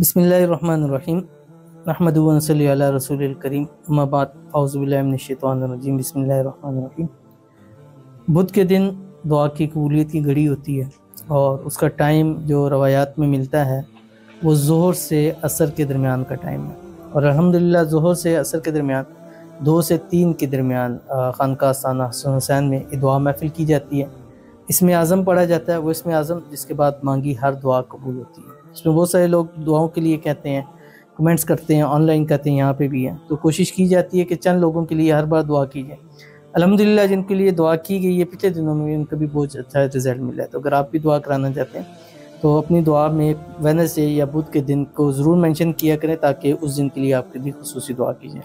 बिस्मिल्लाहिर्रहमानिर्रहीम नहमदुहु व नसल्ली अला रसूलिल करीम अम्मा बाद औज़ु बिल्लाहि मिनश शैतानिर रजीम बिस्मिल्लाहिर्रहमानिर्रहीम। बुध के दिन दुआ की कबूलियत की घड़ी होती है और उसका टाइम जो रवायात में मिलता है वो ज़ोहर से असर के दरमियान का टाइम है। और अल्हम्दुलिल्लाह ज़ोहर से असर के दरमियान 2 से 3 के दरमियान खानकाह आस्ताना हसन हुसैन में ये दुआ महफिल की जाती है। इसमें आज़म पढ़ा जाता है, वो इसमें आज़म जिसके बाद मांगी हर दुआ कबूल होती है। इसमें बहुत सारे लोग दुआओं के लिए कहते हैं, कमेंट्स करते हैं, ऑनलाइन कहते हैं, यहाँ पे भी है। तो कोशिश की जाती है कि चंद लोगों के लिए हर बार दुआ की जाए। अल्हम्दुलिल्लाह जिनके लिए दुआ की गई है पिछले दिनों में उनका भी बहुत अच्छा रिज़ल्ट मिला है। तो अगर आप भी दुआ कराना चाहते हैं तो अपनी दुआ में वेडनेसडे या बुध के दिन को ज़रूर मेंशन किया करें ताकि उस दिन के लिए आपके लिए खुसूसी दुआ की जाए।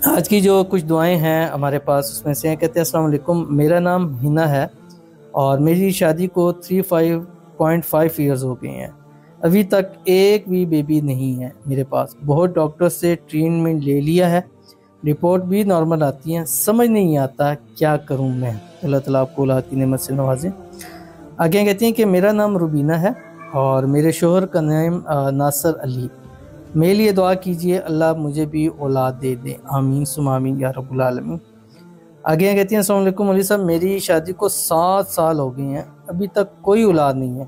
आज की जो कुछ दुआएं हैं हमारे पास उसमें से हैं, कहते हैं अस्सलाम वालेकुम, मेरा नाम हिना है और मेरी शादी को 35.5 ईयर्स हो गए हैं। अभी तक एक भी बेबी नहीं है मेरे पास। बहुत डॉक्टर से ट्रीटमेंट ले लिया है, रिपोर्ट भी नॉर्मल आती हैं, समझ नहीं आता क्या करूं मैं। अल्लाह ताला आपको औलाद की नेमत से नवाजे। आगे कहती हैं कि मेरा नाम रुबीना है और मेरे शोहर का नाम नासर अली। मेरे लिए दुआ कीजिए, अल्लाह मुझे भी औलाद दे दे, आमीन सुम आमीन या रब्बुल आलमीन। आगे कहती हैं अस्सलाम वालेकुम मौलवी साहब, मेरी शादी को 7 साल हो गए हैं, अभी तक कोई औलाद नहीं है,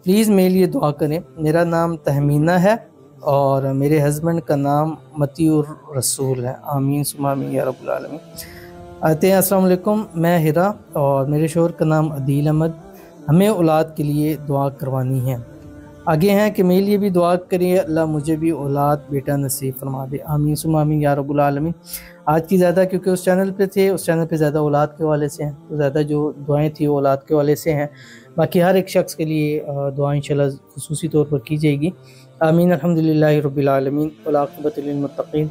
प्लीज़ मेरे लिए दुआ करें। मेरा नाम तहमीना है और मेरे हस्बैंड का नाम मतीउर रसूल है, आमीन सुम आमीन या रब्बुल आलमीन। आते हैं अस्सलाम वालेकुम, मैं हिरा और मेरे शोहर का नाम अदील अहमद, हमें औलाद के लिए दुआ करवानी है। आगे हैं कि मेरे लिए भी दुआ करिए, अल्लाह मुझे भी औलाद बेटा नसीब फरमा दे, आमीन सुम आमीन या रब्बुल आलमीन। आज की ज़्यादा क्योंकि उस चैनल पे थे, उस चैनल पे ज़्यादा औलाद के हवाले से हैं, तो ज़्यादा जो दुआएं थी वो औलाद के हवाले से हैं। बाकी हर एक शख्स के लिए दुआ इंशाल्लाह खुसूसी तौर पर की जाएगी, आमीन। अल्हम्दुलिल्लाहि रब्बिल आलमीन वल आक़िबतु लिल मुत्तक़ीन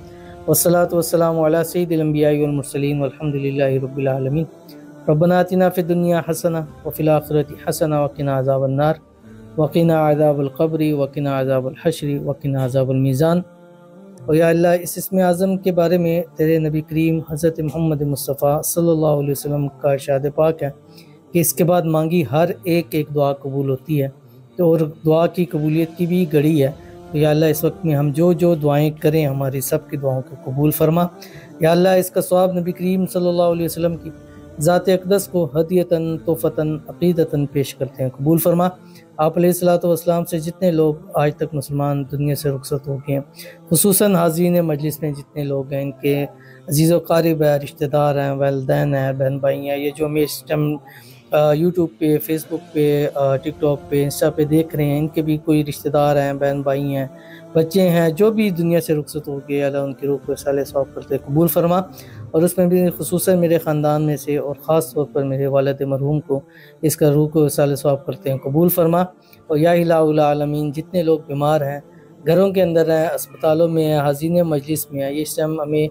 वस्सलातु वस्सलामु अला सय्यिदिल अंबियाइ वल मुरसलीन वल्हम्दुलिल्लाहि रब्बिल आलमीन। रब्बना आतिना फिद दुनिया हसना व फिल आखिरति हसना व क़िना अज़ाबन नार वक़िना अज़ाबल क़ब्रि वक़िना अज़ाबल हश्रि वक़िना अज़ाबल मीज़ान। और या अल्लाह इस इस्म आज़म के बारे में तेरे नबी करीम हज़रत मोहम्मद मुस्तफ़ा सल्लल्लाहु अलैहि वसल्लम का इरशाद पाक है कि इसके बाद मांगी हर एक दुआ कबूल होती है। तो और दुआ की कबूलियत की भी घड़ी है। तो या अल्लाह इस वक्त में हम जो जो दुआएं करें हमारी सब की दुआओं को कबूल फरमा। या अल्लाह इसका सवाब नबी करीम सल्लल्लाहु अलैहि वसल्लम की ज़ात अक़दस को हदियतन तोफ़तन अक़ीदतन पेश करते हैं, कबूल फरमा। आप अलैहिस्सलातु वस्सलाम से जितने लोग आज तक मुसलमान दुनिया से रुखसत हो गए हैं, खुसूसन हाज़रीन मजलिस में जितने लोग हैं, इनके अजीज़ व क़ारिब हैं, रिश्तेदार हैं, वालिदैन हैं, बहन भाई हैं, ये जो हमें इस टाइम यूट्यूब पे, फेसबुक पे, टिकटॉक पे, इंस्टा पे देख रहे हैं, इनके भी कोई रिश्तेदार हैं, बहन भाई हैं, बच्चे हैं, जो भी दुनिया से रुखसत हो गए, अल्लाह उनकी रूह को साले सवाब करते कबूल फरमा। और उसमें भी खुसूसन मेरे ख़ानदान में से और ख़ास तौर पर मेरे वालिद मरहूम को इसका रूह को साले सवाब करते हैं कबूल फरमा। और या इलाहुल आलमीन जितने लोग बीमार हैं, घरों के अंदर हैं, अस्पतालों में हैं, हाज़रीन मजलिस में हैं, ये इस टाइम हमें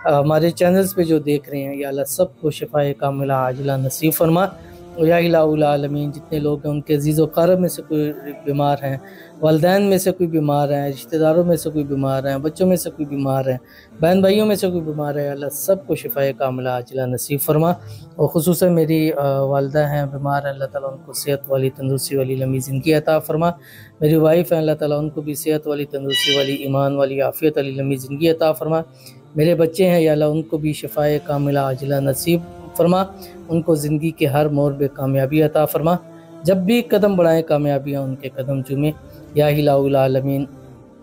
हमारे चैनल्स पे जो देख रहे हैं, या अल्लाह सबको शिफ़ाए कामिला आजिला नसीब फरमा। और या इलाहुल आलमीन जितने लोग हैं उनके अजीज़ व क़रीब में से कोई बीमार हैं, वालिदैन में से कोई बीमार हैं, रिश्तेदारों में से कोई बीमार हैं, बच्चों में से कोई बीमार हैं, बहन भाइयों में से कोई बीमार है, अल्लाह सबको शिफ़ाए कामिला आजिला नसीब फरमा। और ख़ुसूसन मेरी वालिदा हैं बीमार हैं, अल्लाह ताला उनको सेहत वाली तंदुरुस्ती वाली लंबी ज़िंदगी अता फरमा। मेरी वाइफ़ हैं, अल्लाह ताला उनको भी सेहत वाली तंदुरुस्ती वाली ईमान वाली आफ़ियत वाली लंबी ज़िंदगी अता फरमा। मेरे बच्चे हैं, या अल्लाह उनको भी शिफ़ाए कामिला आजिला नसीब फरमा, उनको ज़िंदगी के हर मोड़ पे कामयाबी अता फरमा। जब भी कदम बढ़ाएं कामयाबियाँ उनके कदम चूमें। या इलाहुल आलमीन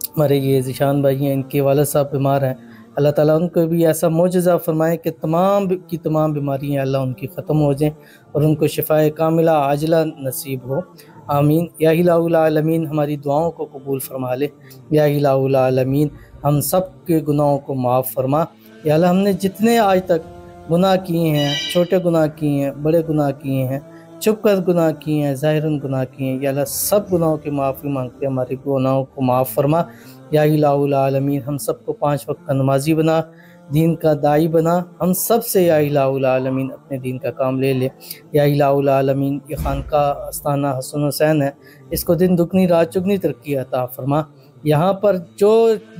हमारे ये ज़ीशान भाई हैं, इनके वालिद साहब बीमार हैं, अल्लाह ताला उनको भी ऐसा मोजज़ा फरमाए कि तमाम की तमाम बीमारियाँ अल्लाह उनकी ख़त्म हो जाएं और उनको शिफ़ाए कामिला आजिला नसीब हो, आमीन। या इलाहुल आलमीन हमारी दुआओं को कबूल फरमा ले। या इलाहुल आलमीन हम सब के गुनाहों को माफ़ फरमा। या अल्लाह हमने जितने आज तक गुनाह किए हैं, छोटे गुनाह किए हैं, बड़े गुनाह किए हैं, छुप कर गुनाह किए हैं, ज़ाहिरन गुनाह किए हैं, या अल्लाह सब गुनाहों की माफ़ी मांगते हैं, हमारे गुनाहों को माफ़ फरमा। या इलाहुल आलमीन हम सबको 5 वक्त का नमाजी बना, दीन का दाई बना, हम सब से या इलाहुल आलमीन अपने दीन का काम ले ले। या इलाहुल आलमीन ये खानकाह आस्ताना हसन हुसैन है, इसको दिन दुगनी रात चुगनी तरक्की अता फरमा। यहाँ पर जो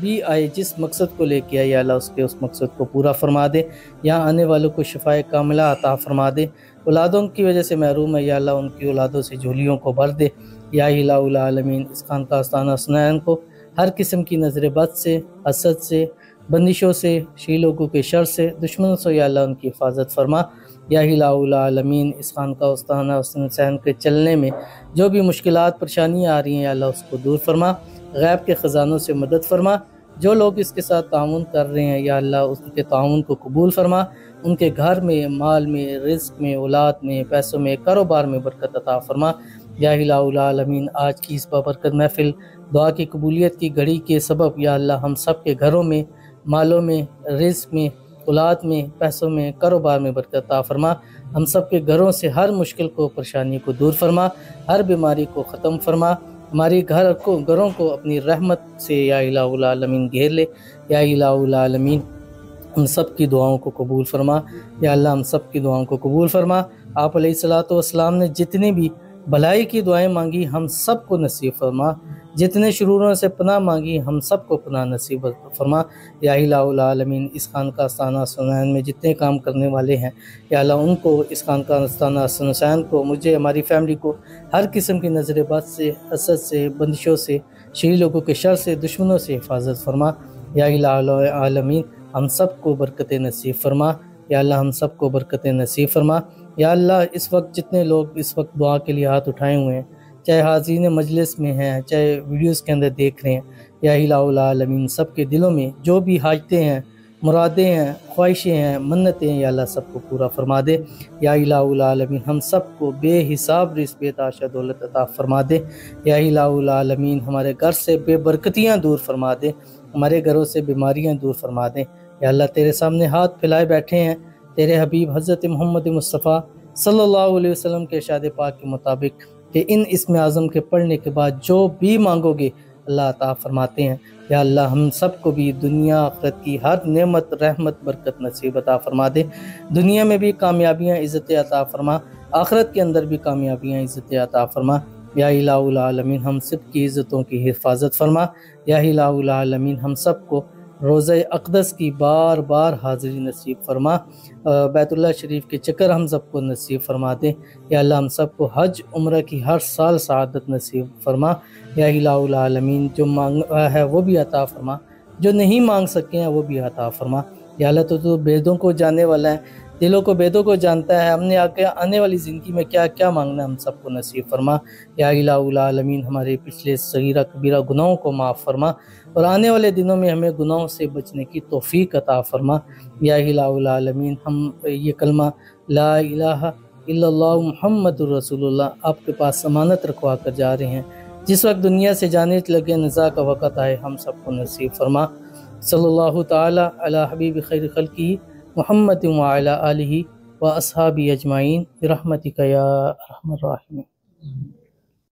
भी आए जिस मकसद को लेके आए, या अल्लाह उसके उस मकसद को पूरा फरमा दे। यहाँ आने वालों को शिफ़ाए कामिला अता फरमा दे। औलादों की वजह से महरूम है, या अल्लाह उनकी औलादों से झोलियों को भर दे। یا الہ العالمین اس خانقاہ آستانہ حسنین کو ہر قسم کی نظر بد سے، حسد سے، بندشوں سے، شی لوگوں کے شر سے، دشمنوں سے یا اللہ ان کی حفاظت فرما۔ یا الہ العالمین اس خانقاہ آستانہ حسین کے چلنے میں جو بھی مشکلات پریشانیاں آ رہی ہیں یا اللہ اس کو دور فرما، غیب کے خزانوں سے مدد فرما۔ جو لوگ اس کے ساتھ تعاون کر رہے ہیں یا اللہ اس کے تعاون کو قبول فرما، ان کے گھر میں، مال میں، رزق میں، اولاد میں، پیسوں میں، کاروبار میں برکت عطا فرما۔ یا الہ العالمین آج کی اس بابرکت محفل دعا کی قبولیت کی گھڑی کے سبب یا اللہ ہم سب کے گھروں میں، مالوں میں، رزق میں، اولاد میں، پیسوں میں، کاروبار میں برکت عطا فرما۔ ہم سب کے گھروں سے ہر مشکل کو، پریشانی کو دور فرما، ہر بیماری کو ختم فرما، ہماری گھروں کو اپنی رحمت سے یا الہ العالمین گھیر لے۔ یا الہ العالمین ہم سب کی دعاؤں کو قبول فرما، یا اللہ ہم سب کی دعاؤں کو قبول فرما۔ آپ علیہ الصلوۃ والسلام نے جتنی بھی بھلائی کی دعائیں مانگی ہم سب کو نصیب فرما، جتنے شروروں سے پناہ مانگی ہم سب کو پناہ نصیب فرما۔ یا الہ العالمین اس خانقاہ آستانہ حسنین میں جتنے کام کرنے والے ہیں یا اللہ ان کو، اس خانقاہ آستانہ حسین کو، مجھے، ہماری فیملی کو ہر قسم کی نظر بد سے، حسد سے، بندشوں سے، شری لوگوں کے شر سے، دشمنوں سے حفاظت فرما۔ یا الہ العالمین ہم سب کو برکت نصیب فرما، یا اللہ ہم سب کو برکت نصیب فرما۔ یا اللہ اس وقت جتنے لوگ اس وقت دعا کے لیے ہاتھ اٹھائے ہوئے ہیں، چاہے حاضرین مجلس میں ہیں، چاہے ویڈیوز کے اندر دیکھ رہے ہیں، یا الہ العالمین سب کے دلوں میں جو بھی حاجتیں ہیں، مرادیں ہیں، خواہشیں ہیں، منتیں ہیں، یا اللہ سب کو پورا فرما دے۔ یا الہ العالمین ہم سب کو بے حساب رزق، بے تحاشا دولت عطا فرما دے۔ یا الہ العالمین ہمارے گھر سے بے برکتیاں دور فرما دے، ہمارے گھروں سے بیماریاں دور فرما دے۔ یا اللہ تیرے سامنے ہاتھ پھیلائے بیٹھے ہیں، تیرے حبیب حضرت محمد مصطفیٰ صلی اللہ علیہ وسلم کے ارشاد پاک کے مطابق کہ ان اسم اعظم کے پڑھنے کے بعد جو بھی مانگو گے اللہ عطا فرماتے ہیں۔ یا اللہ ہم سب کو بھی دنیا آخرت کی ہر نعمت، رحمت، برکت نصیب عطا فرما دے۔ دنیا میں بھی کامیابیاں، عزت عطا فرما، آخرت کے اندر بھی کامیابیاں، عزت عطا فرما۔ یا الہ العالمین ہم سب کی عزتوں کی حفاظت فرما۔ یا الہ العالمین ہم سب کو روضہ اقدس کی بار بار حاضری نصیب فرما، بیت اللہ شریف کے چکر ہم سب کو نصیب فرما دے۔ یا اللہ ہم سب کو حج عمرہ کی ہر سال سعادت نصیب فرما۔ یا الہ العالمین جو مانگا ہے وہ بھی عطا فرما، جو نہیں مانگ سکے ہیں وہ بھی عطا فرما۔ یا اللہ تو بیدوں کو جاننے والا ہے، دلوں کو بیدوں کو جانتا ہے، ہم نے آنے والی زندگی میں کیا کیا مانگنا ہے ہم سب کو نصیب فرما۔ یا الہ العالمین ہمارے پچھلے صغیرہ کبیرہ گناہوں کو معاف فرما، اور آنے والے دنوں میں ہمیں گناہوں سے بچنے کی توفیق عطا فرما۔ یا الہ العالمین ہم یہ کلمہ لا الہ الا اللہ محمد الرسول اللہ آپ کے پاس ضمانت رکھوا کر جا رہے ہیں، جس وقت دنیا سے جانے لگے نزا کا وقت آئے ہم سب کو نصیب فرما۔ صلی اللہ تعالی علی حبیب خیر خلقہ محمد وعلی آلہ و اصحابہ اجمعین برحمتک یا ارحم الراحمین۔